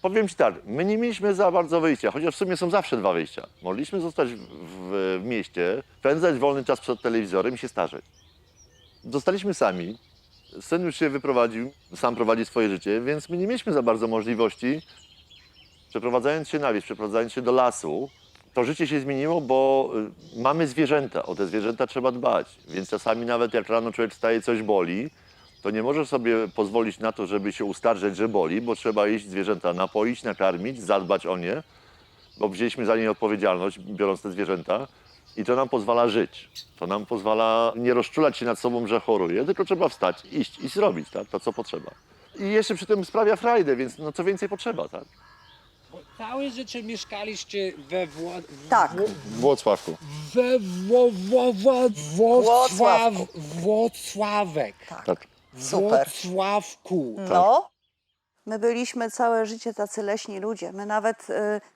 powiem ci tak, my nie mieliśmy za bardzo wyjścia, chociaż w sumie są zawsze dwa wyjścia. Mogliśmy zostać w mieście, spędzać wolny czas przed telewizorem i się starzeć. Zostaliśmy sami, syn już się wyprowadził, sam prowadzi swoje życie, więc my nie mieliśmy za bardzo możliwości, przeprowadzając się na wieś, przeprowadzając się do lasu, to życie się zmieniło, bo mamy zwierzęta, o te zwierzęta trzeba dbać, więc czasami nawet jak rano człowiek wstaje, coś boli, to nie może sobie pozwolić na to, żeby się uskarżać, że boli, bo trzeba iść zwierzęta napoić, nakarmić, zadbać o nie, bo wzięliśmy za nie odpowiedzialność, biorąc te zwierzęta i to nam pozwala żyć. To nam pozwala nie rozczulać się nad sobą, że choruje, tylko trzeba wstać, iść i zrobić tak, to, co potrzeba. I jeszcze przy tym sprawia frajdę, więc no, co więcej potrzeba, tak? Bo całe życie mieszkaliście Tak. W Włocławku. Włocławek. Tak. Super. Włocławku. No, my byliśmy całe życie tacy leśni ludzie. My nawet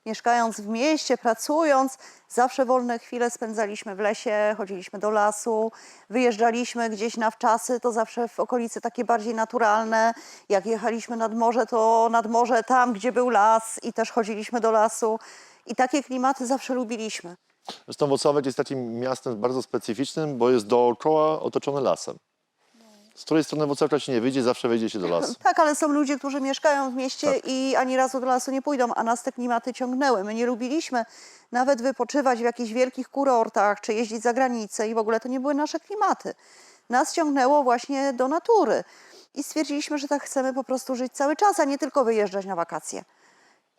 mieszkając w mieście, pracując, zawsze wolne chwile spędzaliśmy w lesie, chodziliśmy do lasu, wyjeżdżaliśmy gdzieś na wczasy, to zawsze w okolice takie bardziej naturalne. Jak jechaliśmy nad morze, to nad morze tam, gdzie był las i też chodziliśmy do lasu. I takie klimaty zawsze lubiliśmy. Zresztą Włocławek jest takim miastem bardzo specyficznym, bo jest dookoła otoczony lasem. Z której strony Włocławka się nie wyjdzie, zawsze wejdzie się do lasu. Tak, ale są ludzie, którzy mieszkają w mieście i ani razu do lasu nie pójdą, a nas te klimaty ciągnęły. My nie lubiliśmy nawet wypoczywać w jakichś wielkich kurortach, czy jeździć za granicę i w ogóle to nie były nasze klimaty. Nas ciągnęło właśnie do natury i stwierdziliśmy, że tak chcemy po prostu żyć cały czas, a nie tylko wyjeżdżać na wakacje.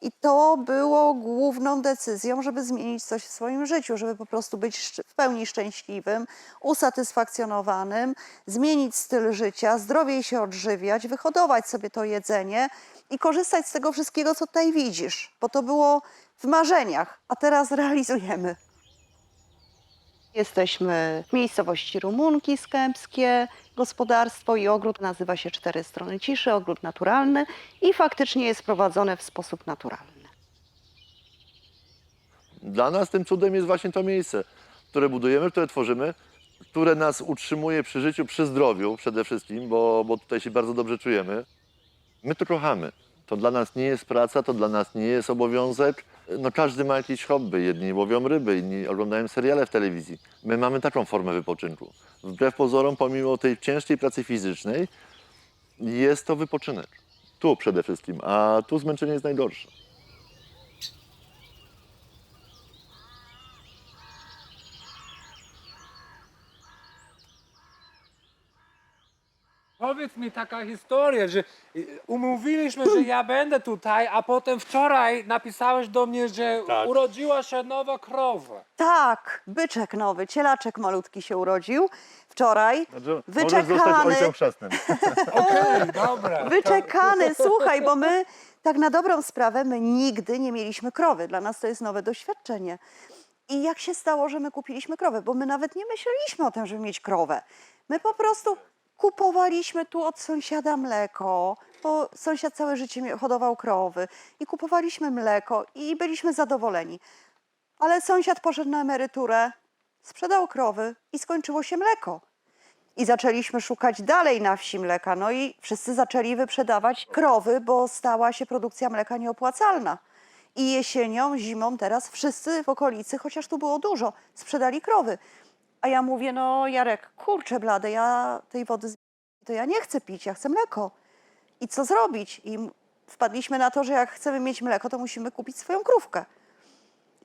I to było główną decyzją, żeby zmienić coś w swoim życiu, żeby po prostu być w pełni szczęśliwym, usatysfakcjonowanym, zmienić styl życia, zdrowiej się odżywiać, wyhodować sobie to jedzenie i korzystać z tego wszystkiego, co tutaj widzisz, bo to było w marzeniach, a teraz realizujemy. Jesteśmy w miejscowości Rumunki Skępskie. Gospodarstwo i ogród nazywa się Cztery Strony Ciszy, ogród naturalny i faktycznie jest prowadzone w sposób naturalny. Dla nas tym cudem jest właśnie to miejsce, które budujemy, które tworzymy, które nas utrzymuje przy życiu, przy zdrowiu przede wszystkim, bo tutaj się bardzo dobrze czujemy. My to kochamy. To dla nas nie jest praca, to dla nas nie jest obowiązek. No każdy ma jakieś hobby. Jedni łowią ryby, inni oglądają seriale w telewizji. My mamy taką formę wypoczynku. Wbrew pozorom, pomimo tej ciężkiej pracy fizycznej, jest to wypoczynek. Tu przede wszystkim, a tu zmęczenie jest najgorsze. Powiedz mi taka historia, że umówiliśmy, że ja będę tutaj, a potem wczoraj napisałeś do mnie, że Tak. urodziła się nowa krowa. Tak, byczek nowy, cielaczek malutki się urodził wczoraj. Możesz zostać ojcem chrzestnym. Okej, dobra. Wyczekany, słuchaj, bo my tak na dobrą sprawę, my nigdy nie mieliśmy krowy. Dla nas to jest nowe doświadczenie. I jak się stało, że my kupiliśmy krowę? Bo my nawet nie myśleliśmy o tym, żeby mieć krowę. My po prostu kupowaliśmy tu od sąsiada mleko, bo sąsiad całe życie hodował krowy i kupowaliśmy mleko i byliśmy zadowoleni. Ale sąsiad poszedł na emeryturę, sprzedał krowy i skończyło się mleko. I zaczęliśmy szukać dalej na wsi mleka, no i wszyscy zaczęli wyprzedawać krowy, bo stała się produkcja mleka nieopłacalna. I jesienią, zimą teraz wszyscy w okolicy, chociaż tu było dużo, sprzedali krowy. A ja mówię, no Jarek, kurczę blade, ja tej wody to ja nie chcę pić, ja chcę mleko. I co zrobić? I wpadliśmy na to, że jak chcemy mieć mleko, to musimy kupić swoją krówkę.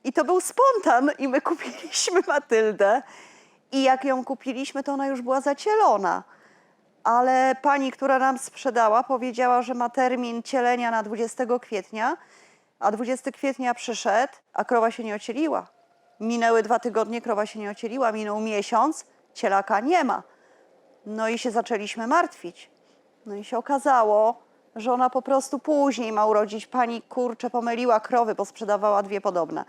I to był spontan i my kupiliśmy Matyldę. I jak ją kupiliśmy, to ona już była zacielona. Ale pani, która nam sprzedała, powiedziała, że ma termin cielenia na 20 kwietnia, a 20 kwietnia przyszedł, a krowa się nie ocieliła. Minęły 2 tygodnie, krowa się nie ocieliła, minął miesiąc, cielaka nie ma. No i się zaczęliśmy martwić. No i się okazało, że ona po prostu później ma urodzić. Pani, kurczę, pomyliła krowy, bo sprzedawała 2 podobne.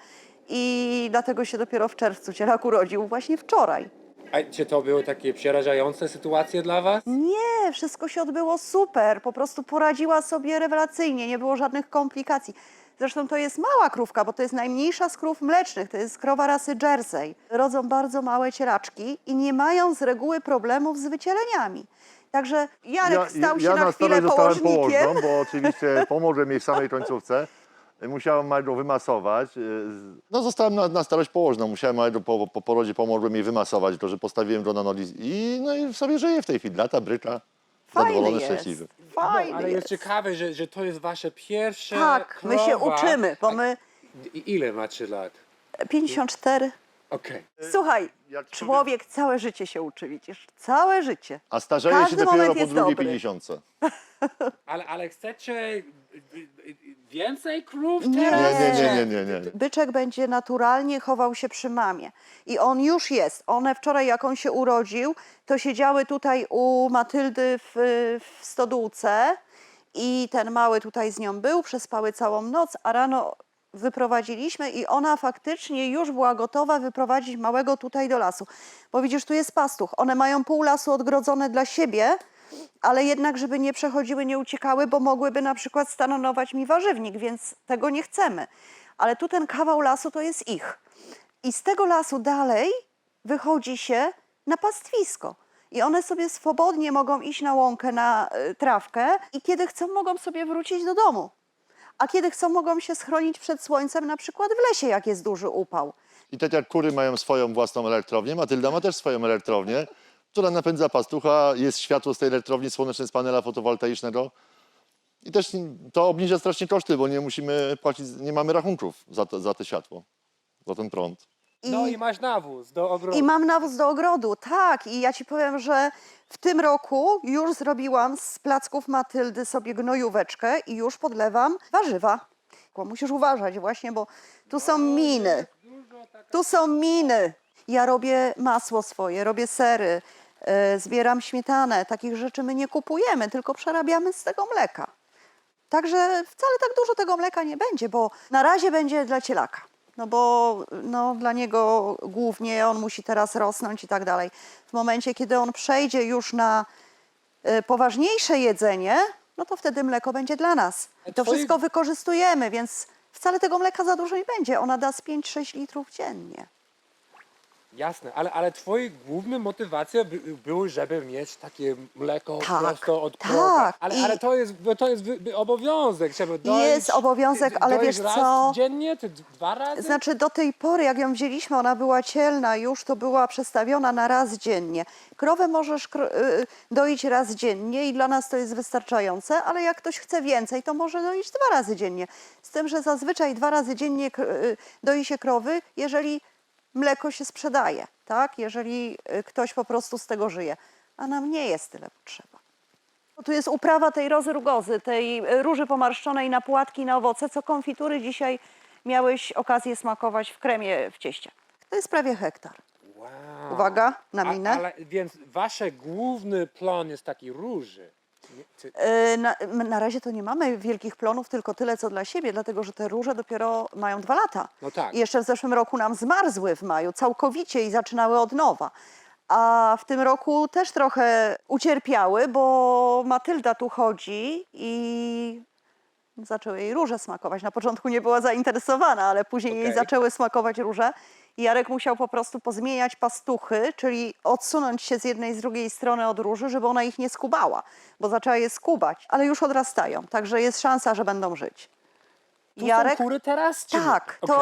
I dlatego się dopiero w czerwcu cielak urodził, właśnie wczoraj. A czy to były takie przerażające sytuacje dla was? Nie, wszystko się odbyło super. Po prostu poradziła sobie rewelacyjnie, nie było żadnych komplikacji. Zresztą to jest mała krówka, bo to jest najmniejsza z krów mlecznych. To jest krowa rasy Jersey. Rodzą bardzo małe cielaczki i nie mają z reguły problemów z wycieleniami. Także Jarek stał się ja na na chwilę stole zostałem położnikiem. położną, bo oczywiście pomogłem jej w samej końcówce. Musiałem Majdu wymasować. No zostałem na starość położną. Musiałem Majdu po porodzie pomogłem jej wymasować, to że postawiłem go na nogi no i sobie żyje w tej chwili. Lata, bryka, Fajny zadowolony, jest. szczęśliwy. Fajny No, ale jest jest. ciekawe, że to jest wasze pierwsze Tak, my się krowa. uczymy, bo my Ile macie lat? 54. Okej. Słuchaj, Jak człowiek całe życie się uczy, widzisz? Całe życie. A starzeje się Każdy dopiero moment po jest drugiej dobry. 50. Ale chcecie więcej krów Nie. teraz? Nie. Byczek będzie naturalnie chował się przy mamie. I on już jest. One wczoraj, jak on się urodził, to siedziały tutaj u Matyldy w stodółce i ten mały tutaj z nią był, przespały całą noc, a rano wyprowadziliśmy i ona faktycznie już była gotowa wyprowadzić małego tutaj do lasu. Bo widzisz, tu jest pastuch. One mają pół lasu odgrodzone dla siebie, ale jednak, żeby nie przechodziły, nie uciekały, bo mogłyby na przykład stanować mi warzywnik, więc tego nie chcemy. Ale tu ten kawał lasu to jest ich. I z tego lasu dalej wychodzi się na pastwisko. I one sobie swobodnie mogą iść na łąkę, na trawkę i kiedy chcą, mogą sobie wrócić do domu. A kiedy chcą, mogą się schronić przed słońcem, na przykład w lesie, jak jest duży upał. I tak jak kury mają swoją własną elektrownię, Matylda ma też swoją elektrownię, która napędza pastucha, jest światło z tej elektrowni słonecznej z panela fotowoltaicznego. I też to obniża strasznie koszty, bo nie musimy płacić, nie mamy rachunków za to światło, za ten prąd. No i masz nawóz do ogrodu. I mam nawóz do ogrodu, tak. I ja ci powiem, że w tym roku już zrobiłam z placków Matyldy sobie gnojóweczkę i już podlewam warzywa. Tylko musisz uważać właśnie, bo tu są miny. Tu są miny. Ja robię masło swoje, robię sery, zbieram śmietanę. Takich rzeczy my nie kupujemy, tylko przerabiamy z tego mleka. Także wcale tak dużo tego mleka nie będzie, bo na razie będzie dla cielaka. No bo dla niego głównie on musi teraz rosnąć i tak dalej. W momencie, kiedy on przejdzie już na poważniejsze jedzenie, no to wtedy mleko będzie dla nas. I to wszystko wykorzystujemy, więc wcale tego mleka za dużo nie będzie. Ona da z 5-6 litrów dziennie. Jasne, ale twoje główne motywacje były, żeby mieć takie mleko Tak, prosto od tak. krowa. Ale I- to jest obowiązek, żeby dojść. Jest obowiązek, ale dojść wiesz raz co? dziennie, czy 2 razy? Znaczy do tej pory, jak ją wzięliśmy, ona była cielna już, to była przestawiona na raz dziennie. Krowę możesz doić raz dziennie i dla nas to jest wystarczające, ale jak ktoś chce więcej, to może doić 2 razy dziennie. Z tym, że zazwyczaj 2 razy dziennie doi się krowy, jeżeli mleko się sprzedaje, tak? Jeżeli ktoś po prostu z tego żyje. A nam nie jest tyle potrzeba. Tu jest uprawa tej rozy rugozy, tej róży pomarszczonej na płatki, na owoce, co konfitury dzisiaj miałeś okazję smakować w kremie w cieście. To jest prawie hektar. Wow. Uwaga, na minę. Ale więc wasz główny plan jest taki róży. Na razie to nie mamy wielkich plonów, tylko tyle co dla siebie, dlatego że te róże dopiero mają 2 lata. No tak. I jeszcze w zeszłym roku nam zmarzły w maju całkowicie i zaczynały od nowa. A w tym roku też trochę ucierpiały, bo Matylda tu chodzi i zaczęły jej róże smakować. Na początku nie była zainteresowana, ale później jej Okej. zaczęły smakować róże. I Jarek musiał po prostu pozmieniać pastuchy, czyli odsunąć się z jednej i z drugiej strony od róży, żeby ona ich nie skubała, bo zaczęła je skubać, ale już odrastają, także jest szansa, że będą żyć. Tu są kury teraz? Czy nie? Tak, Okej.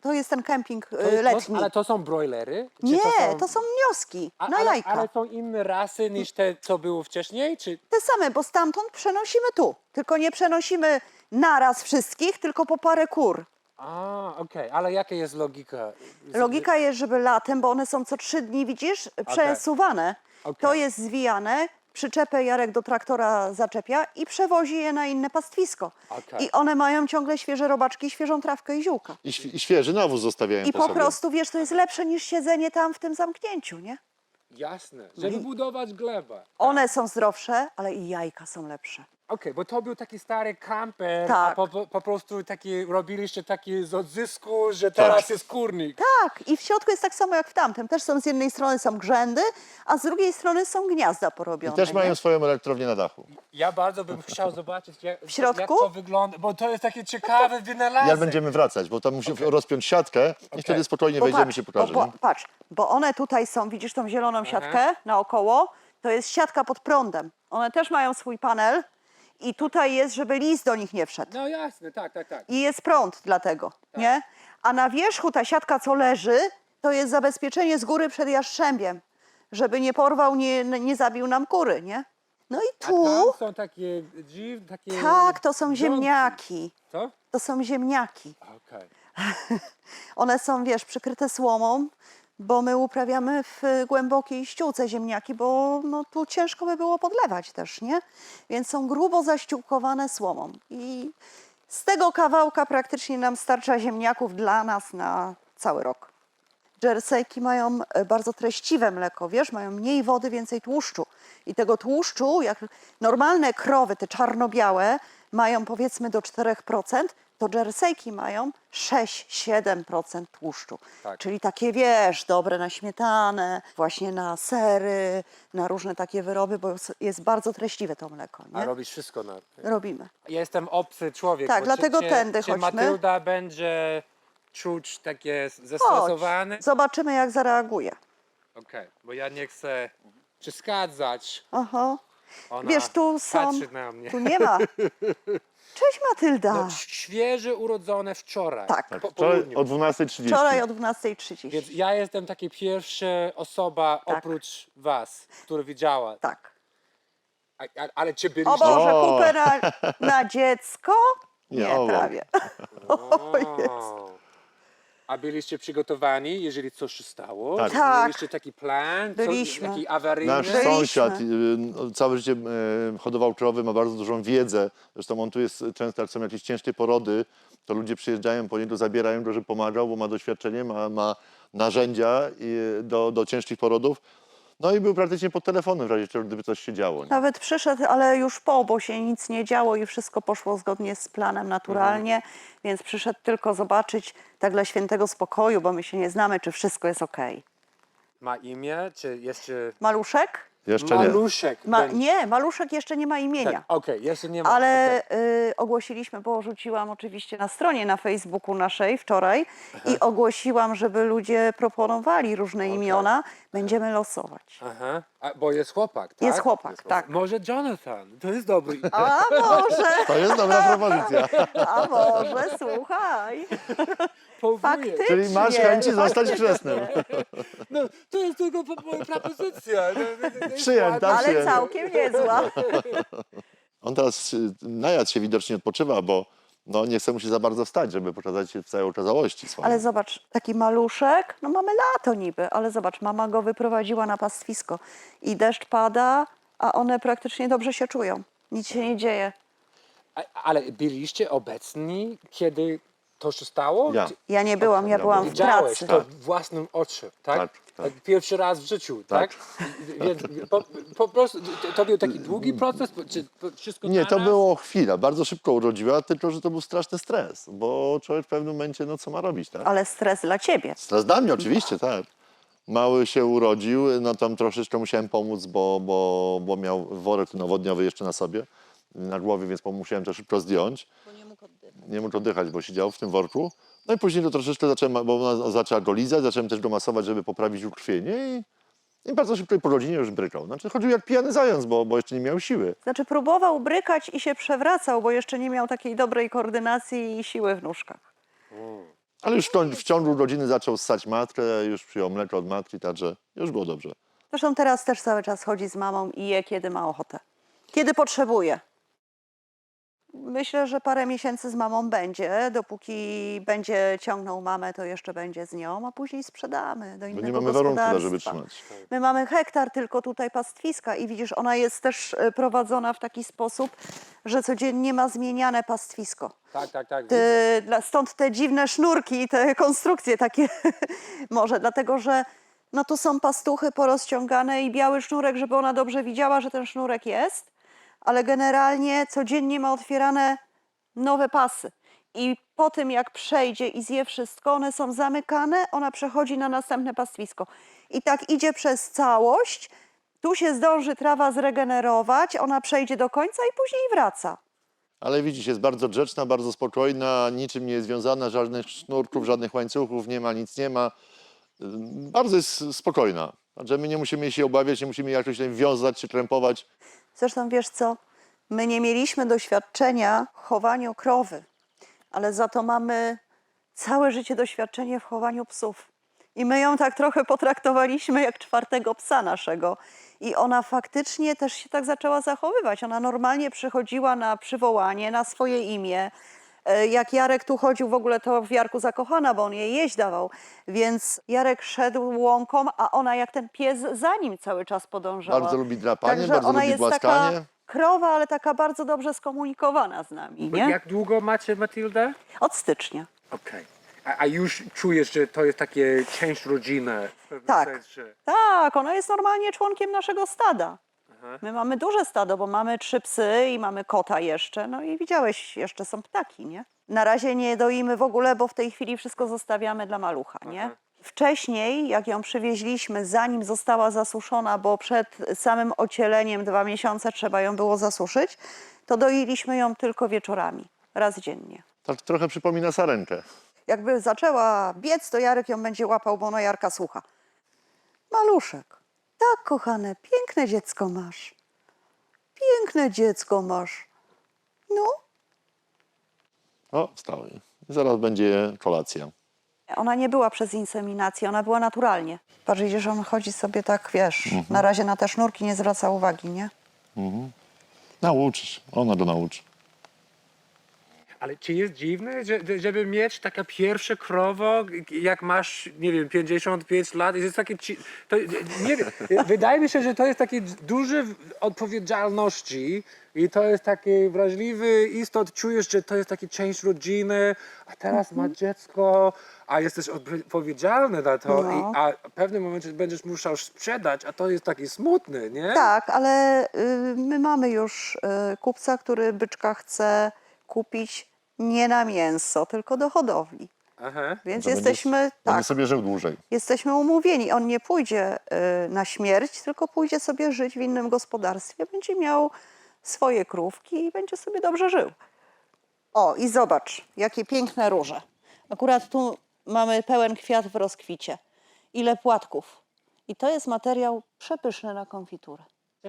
to jest ten kemping To- letni. Ale to są broilery? Czy Nie, to są wnioski na jajka. Ale są inne rasy niż te, co było wcześniej? Czy... Te same, bo stamtąd przenosimy tu. Tylko nie przenosimy naraz wszystkich, tylko po parę kur. Okej, ale jaka jest logika? Logika jest, żeby latem, bo one są co 3 dni, widzisz, przesuwane. Okej. To jest zwijane, przyczepę Jarek do traktora zaczepia i przewozi je na inne pastwisko. Okej. I one mają ciągle świeże robaczki, świeżą trawkę i ziółka. I świeży nawóz zostawiają I po po sobie. prostu, wiesz, to jest lepsze niż siedzenie tam w tym zamknięciu, nie? Jasne, żeby budować glebę. One są zdrowsze, ale i jajka są lepsze. Okej, bo to był taki stary kamper, Tak. a po prostu taki, robiliście taki z odzysku, że teraz Tak. jest kurnik. Tak, i w środku jest tak samo jak w tamtym. Też są z jednej strony są grzędy, a z drugiej strony są gniazda I porobione. też nie? mają swoją elektrownię na dachu. Ja bardzo bym chciał zobaczyć, jak, W środku? jak to wygląda, bo to jest takie ciekawe wynalazek. Jak będziemy wracać, bo tam musimy rozpiąć siatkę i wtedy spokojnie Bo wejdziemy i patrz, się pokaże. Bo, nie? patrz, bo one tutaj są, widzisz tą zieloną siatkę naokoło, To jest siatka pod prądem. One też mają swój panel i tutaj jest, żeby lis do nich nie wszedł. No jasne, tak. I jest prąd dlatego, nie? A na wierzchu ta siatka, co leży, to jest zabezpieczenie z góry przed jaszczębiem, żeby nie porwał, nie zabił nam kury, nie? No i A tu, tam są takie takie... tak, to są ząbki. ziemniaki. Co? To są ziemniaki. Okej. One są, wiesz, przykryte słomą, bo my uprawiamy w głębokiej ściółce ziemniaki, bo no, tu ciężko by było podlewać też, nie? Więc są grubo zaściółkowane słomą. I z tego kawałka praktycznie nam starcza ziemniaków dla nas na cały rok. Jerseyki mają bardzo treściwe mleko, wiesz, mają mniej wody, więcej tłuszczu. I tego tłuszczu, jak normalne krowy, te czarno-białe, mają powiedzmy do 4%, to jerseyki mają 6-7% tłuszczu. Tak. Czyli takie, wiesz, dobre na śmietanę, właśnie na sery, na różne takie wyroby, bo jest bardzo treściwe to mleko, A nie? robisz wszystko na... Robimy. Ja jestem obcy człowiek. Tak, bo dlatego tędy czy chodźmy. Matylda będzie czuć takie Chodź, zestresowane? zobaczymy jak zareaguje. Okej, bo ja nie chcę przeszkadzać. Aha. Ona Wiesz, tu są... patrzy na mnie. Tu nie ma. Cześć Matylda. No, świeże urodzone wczoraj. Tak. Po Wczoraj południu. o 12:30. Wczoraj o 12:30. Więc ja jestem taka pierwsza osoba Tak. oprócz was, która widziała. Tak. Ale czy O byliście... Boże, O! kupę na dziecko? Nie, Nie, obok. prawie. O Jezu. A byliście przygotowani, jeżeli coś się stało? Tak. Tak. Mieliście taki plan? Byliśmy. Taki awaryjny? Nasz Byliśmy. sąsiad całe życie hodował krowy, ma bardzo dużą wiedzę. Zresztą on tu jest często, jak są jakieś ciężkie porody, to ludzie przyjeżdżają po niego, zabierają go, żeby pomagał, bo ma doświadczenie, ma narzędzia do ciężkich porodów. No i był praktycznie pod telefonem w razie czego, gdyby coś się działo. Nie? Nawet przyszedł, ale już bo się nic nie działo i wszystko poszło zgodnie z planem naturalnie, więc przyszedł tylko zobaczyć tak dla świętego spokoju, bo my się nie znamy, czy wszystko jest okej. Ma imię, czy jeszcze... Maluszek? Jeszcze nie. Maluszek. będzie. Nie, Maluszek jeszcze nie ma imienia. Tak, okej, jeszcze nie ma. Ale okej. ogłosiliśmy, bo rzuciłam oczywiście na stronie na Facebooku naszej wczoraj i ogłosiłam, żeby ludzie proponowali różne imiona. Będziemy losować. Aha. A, bo jest chłopak, tak? Jest chłopak, tak. Może Jonathan, to jest dobry. A może, To jest dobra propozycja. a może, słuchaj. Powóję. Faktycznie. Czyli masz chęci zostać faktycznie. chrzestnym. No, to jest tylko propozycja. Przyjęta. Ale całkiem niezła. On teraz najadł się widocznie odpoczywa, bo no, nie chce mu się za bardzo wstać, żeby pokazać się w całej okazałości swojej. Ale zobacz, taki maluszek, no mamy lato niby, ale zobacz, mama go wyprowadziła na pastwisko i deszcz pada, a one praktycznie dobrze się czują. Nic się nie dzieje. Ale byliście obecni, kiedy to się stało? Ja. Ja nie byłam, ja byłam w Widziałeś pracy. to własnym oczy, tak? Tak, tak. Pierwszy raz w życiu, tak? Więc po prostu to był taki długi proces? Czy wszystko Nie, to naraz? było chwila. Bardzo szybko urodziła, tylko że to był straszny stres, bo człowiek w pewnym momencie, no co ma robić, tak? Ale stres dla ciebie. Stres dla mnie oczywiście, tak. Mały się urodził, no tam troszeczkę musiałem pomóc, bo miał worek nawodniowy jeszcze na sobie, na głowie, więc musiałem to szybko zdjąć. Nie mógł oddychać, bo siedział w tym worku. No i później to troszeczkę zacząłem, bo ona zaczęła go lizać, zacząłem też go masować, żeby poprawić ukrwienie i bardzo szybko po godzinie już brykał. Znaczy chodził jak pijany zając, bo jeszcze nie miał siły. Znaczy próbował brykać i się przewracał, bo jeszcze nie miał takiej dobrej koordynacji i siły w nóżkach. Ale już w ciągu godziny zaczął ssać matkę, już przyjął mleko od matki, także już było dobrze. Zresztą teraz też cały czas chodzi z mamą i je, kiedy ma ochotę. Kiedy potrzebuje. Myślę, że parę miesięcy z mamą będzie. Dopóki będzie ciągnął mamę, to jeszcze będzie z nią, a później sprzedamy do Bo innego nie mamy warunków, gospodarstwa. żeby trzymać. My mamy hektar tylko tutaj pastwiska i widzisz, ona jest też prowadzona w taki sposób, że codziennie ma zmieniane pastwisko. Tak. Stąd te dziwne sznurki, te konstrukcje takie może, dlatego że no tu są pastuchy porozciągane i biały sznurek, żeby ona dobrze widziała, że ten sznurek jest, ale generalnie codziennie ma otwierane nowe pasy. I po tym jak przejdzie i zje wszystko, one są zamykane, ona przechodzi na następne pastwisko. I tak idzie przez całość, tu się zdąży trawa zregenerować, ona przejdzie do końca i później wraca. Ale widzisz, jest bardzo grzeczna, bardzo spokojna, niczym nie jest związana, żadnych sznurków, żadnych łańcuchów nie ma, nic nie ma. Bardzo jest spokojna. Że my nie musimy się obawiać, nie musimy jakoś tam wiązać czy krępować. Zresztą wiesz co, my nie mieliśmy doświadczenia w chowaniu krowy, ale za to mamy całe życie doświadczenie w chowaniu psów. I my ją tak trochę potraktowaliśmy jak czwartego psa naszego. I ona faktycznie też się tak zaczęła zachowywać. Ona normalnie przychodziła na przywołanie, na swoje imię. Jak Jarek tu chodził, w ogóle to w Jarku zakochana, bo on jej jeść dawał. Więc Jarek szedł łąką, a ona jak ten pies za nim cały czas podążała. Bardzo lubi drapanie, Także bardzo ona lubi jest głaskanie. taka krowa, ale taka bardzo dobrze skomunikowana z nami, nie? Jak długo macie Matyldę? Od stycznia. Okej. A już czujesz, że to jest takie część rodziny? w pewnym Tak. sensie? Tak, ona jest normalnie członkiem naszego stada. My mamy duże stado, bo mamy 3 psy i mamy kota jeszcze. No i widziałeś, jeszcze są ptaki, nie? Na razie nie doimy w ogóle, bo w tej chwili wszystko zostawiamy dla malucha, nie? Wcześniej, jak ją przywieźliśmy, zanim została zasuszona, bo przed samym ocieleniem 2 miesiące trzeba ją było zasuszyć, to doiliśmy ją tylko wieczorami, raz dziennie. Tak trochę przypomina sarenkę. Jakby zaczęła biec, to Jarek ją będzie łapał, bo ona Jarka słucha. Maluszek, tak kochane, piękne dziecko masz. Piękne dziecko masz. No, O, wstały. Zaraz będzie kolacja. ona nie była przez inseminację, ona była naturalnie. Patrz, że on chodzi sobie tak, wiesz, na razie na te sznurki nie zwraca uwagi, nie? Nauczysz, ona go nauczy. Ale czy jest dziwne, żeby mieć takie pierwsze krowo, jak masz, nie wiem, 55 lat? Jest takie, to, nie wiem, wydaje mi się, że to jest takie duże odpowiedzialności i to jest taki wrażliwy istot. Czujesz, że to jest taka część rodziny, a teraz ma dziecko, a jesteś odpowiedzialny za to, No. a w pewnym momencie będziesz musiał sprzedać, a to jest taki smutny, nie? Tak, ale my mamy już kupca, który byczka chce kupić nie na mięso, tylko do hodowli. Aha. Więc To jesteśmy, Będzie tak, sobie żył dłużej. jesteśmy umówieni. On nie pójdzie na śmierć, tylko pójdzie sobie żyć w innym gospodarstwie. Będzie miał swoje krówki i będzie sobie dobrze żył. O, i zobacz, jakie piękne róże. Akurat tu mamy pełen kwiat w rozkwicie. Ile płatków. I to jest materiał przepyszny na konfiturę.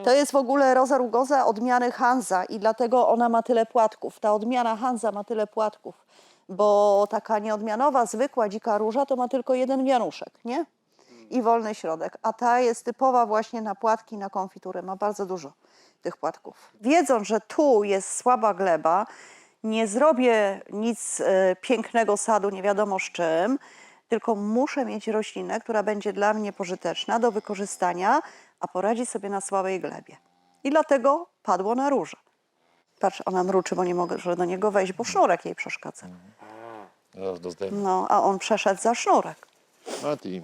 To jest w ogóle Rosa rugosa odmiany Hansa i dlatego ona ma tyle płatków. Ta odmiana Hansa ma tyle płatków, bo taka nieodmianowa, zwykła, dzika róża to ma tylko jeden wianuszek, nie? I wolny środek. A ta jest typowa właśnie na płatki, na konfiturę. Ma bardzo dużo tych płatków. Wiedząc, że tu jest słaba gleba, nie zrobię nic pięknego sadu, nie wiadomo z czym, tylko muszę mieć roślinę, która będzie dla mnie pożyteczna do wykorzystania, a poradzi sobie na słabej glebie. I dlatego padło na róże. Patrz, ona mruczy, bo nie mogę do niego wejść, bo sznurek jej przeszkadza. Zaraz dostajemy. No, a on przeszedł za sznurek. Mati,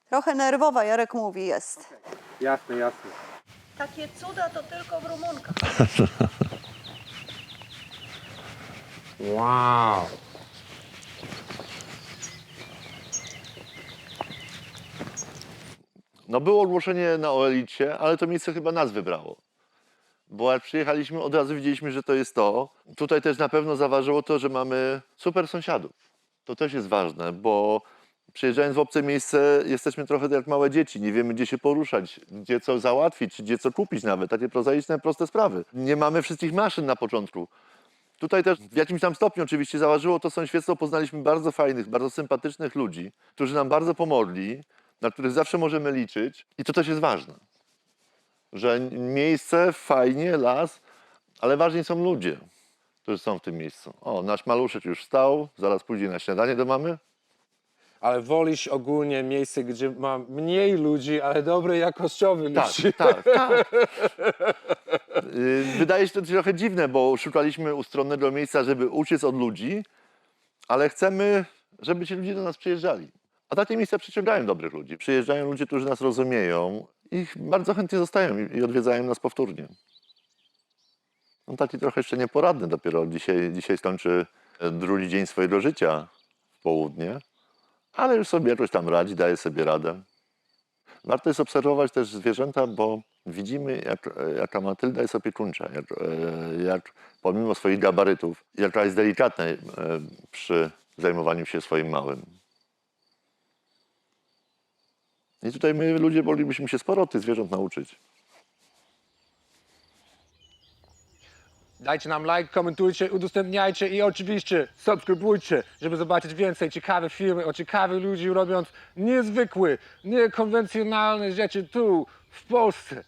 Trochę nerwowa, Jarek mówi, jest. Jasne, jasne. Takie cuda to tylko w Rumunkach. Wow. no było ogłoszenie na Oelicie, ale to miejsce chyba nas wybrało. Bo jak przyjechaliśmy, od razu widzieliśmy, że to jest to. Tutaj też na pewno zaważyło to, że mamy super sąsiadów. To też jest ważne, bo przyjeżdżając w obce miejsce jesteśmy trochę jak małe dzieci. Nie wiemy, gdzie się poruszać, gdzie co załatwić, gdzie co kupić nawet. Takie prozaiczne, proste sprawy. Nie mamy wszystkich maszyn na początku. Tutaj też w jakimś tam stopniu oczywiście zaważyło to sąsiedztwo. Poznaliśmy bardzo fajnych, bardzo sympatycznych ludzi, którzy nam bardzo pomogli, na których zawsze możemy liczyć. I to też jest ważne. Że miejsce, fajnie, las, ale ważni są ludzie, którzy są w tym miejscu. O, nasz maluszek już wstał, zaraz pójdzie na śniadanie do mamy. Ale wolisz ogólnie miejsce, gdzie ma mniej ludzi, ale dobre jakościowe Tak, ludzi. tak, tak. Wydaje się to trochę dziwne, bo szukaliśmy ustronnego miejsca, żeby uciec od ludzi, ale chcemy, żeby ci ludzie do nas przyjeżdżali. A takie miejsca przyciągają dobrych ludzi. Przyjeżdżają ludzie, którzy nas rozumieją i bardzo chętnie zostają i odwiedzają nas powtórnie. On taki trochę jeszcze nieporadny dopiero. Dzisiaj skończy drugi dzień swojego życia w południe, ale już sobie jakoś tam radzi, daje sobie radę. Warto jest obserwować też zwierzęta, bo widzimy, jaka Matylda jest opiekuńcza, jak pomimo swoich gabarytów, jaka jest delikatna przy zajmowaniu się swoim małym. I tutaj my ludzie moglibyśmy się sporo od tych zwierząt nauczyć. Dajcie nam like, komentujcie, udostępniajcie i oczywiście subskrybujcie, żeby zobaczyć więcej ciekawych filmów o ciekawych ludzi robiąc niezwykłe, niekonwencjonalne rzeczy tu, w Polsce.